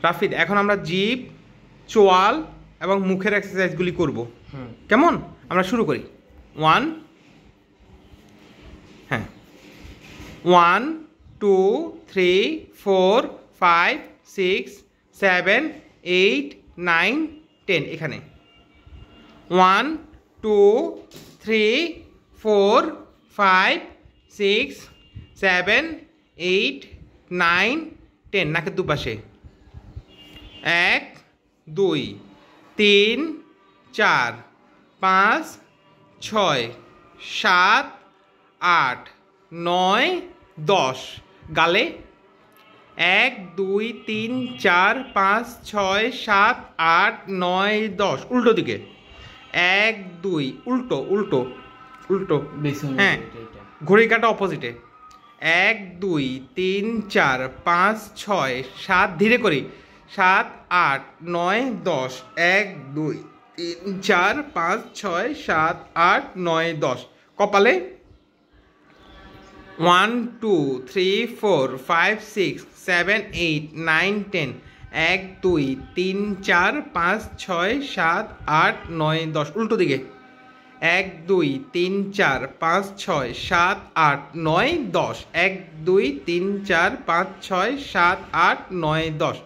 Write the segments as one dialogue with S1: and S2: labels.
S1: রাফিদ এখন আমরা জিভ, চোয়াল এবং মুখের এক্সারসাইজগুলি করব। কেমন? আমরা শুরু করি। 1 হ্যাঁ 1 2 3 4 5 6 7 8 9 10 এখানে 1 2 3 4 5 6 7 8 9 10 নাকের দুপাশে 1 2 3 4 5 6 7 8 9 10 গালে 1 2 3 4 5 6 7 8 9 10 উল্টো দিকে 1 2 উল্টো উল্টো উল্টো হ্যাঁ ঘড়ি কাটা অপোজিটে 1 2 3 4 5 6 7 ধীরে করি 7 8 9 10 1 2 3 4 5 6 7 8 9 10 কপালে 1 2 3 4 5 6 7 8 9 10 1 2 3 4 5 6 7 8 9 10 উল্টো দিকে 1 2 3 4 5 6 7 8 9 10 1 2 3 4 5 6 7 8 9 10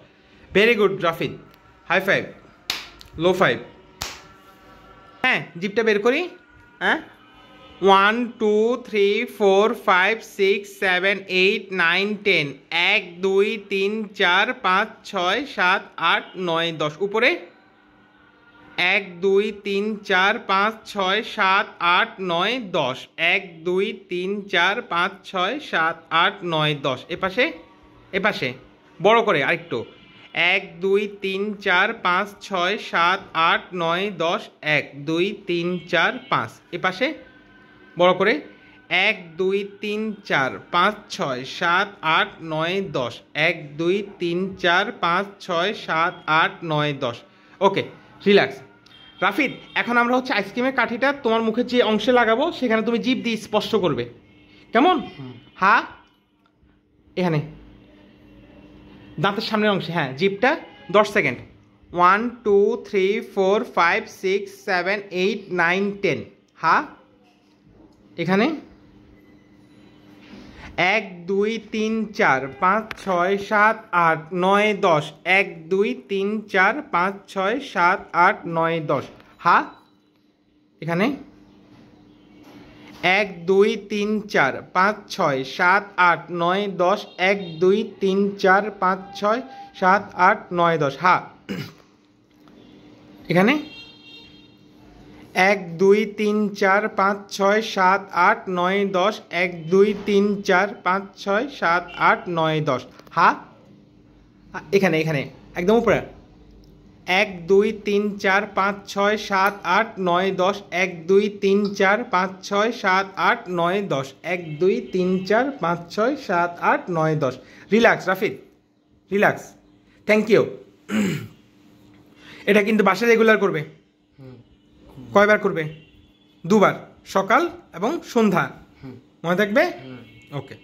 S1: very good Rafid high five low five হ্যাঁ জিপটা বের করি হ্যাঁ 1 2 3 4 5 6 7 8 9 10 1 2 3 4 5 6 7 8 9 10 উপরে 1 2 3 4 5 6 7 8 9 10 1 2 3 4 5 6 7 8 9 10 এপাশে বড় করে আরেকটু 1 2 3 4 5 6 7 8 9 10 1 2 3 4 5 এপাশে বড় করে 1 2 3 4 5 6 7 8 9 10 1 2 3 4 5 6 7 8 9 10 ওকে রিল্যাক্স রাফিদ এখন আমরা হচ্ছে আইসক্রিমের কাঠিটা তোমার মুখের যে অংশে লাগাবো সেখানে তুমি জিভ দিয়ে স্পষ্ট করবে কেমন হ্যাঁ এখানে দাঁতের সামনের অংশে হ্যাঁ জিভটা 10 সেকেন্ড 1 2 3 4 5 6 7 8 9 10 হ্যাঁ এখানে 1 2 3 4 5 6 7 8 9 10 1 2 3 4 5 6 7 8 9 10 হ্যাঁ এখানে 1 2 3 4 5 6 7 8 9 10 1 2 3 4 5 6 7 8 9 10 হ্যাঁ এখানে 1 2 3 4 5 6 7 8 9 10 1 2 3 4 5 6 7 8 9 10 হ্যাঁ এখানে একদম উপরে 1 2 3 4 5 6 7 8 9 10 1 2 3 4 5 6 7 8 9 10 1 2 3 4 5 6 7 8 9 10 relax Rafid relax thank you এটা কিন্তু বাসায় রেগুলার করবে কয়বার করবে 2 বার সকাল এবং সন্ধ্যা মনে থাকবে ওকে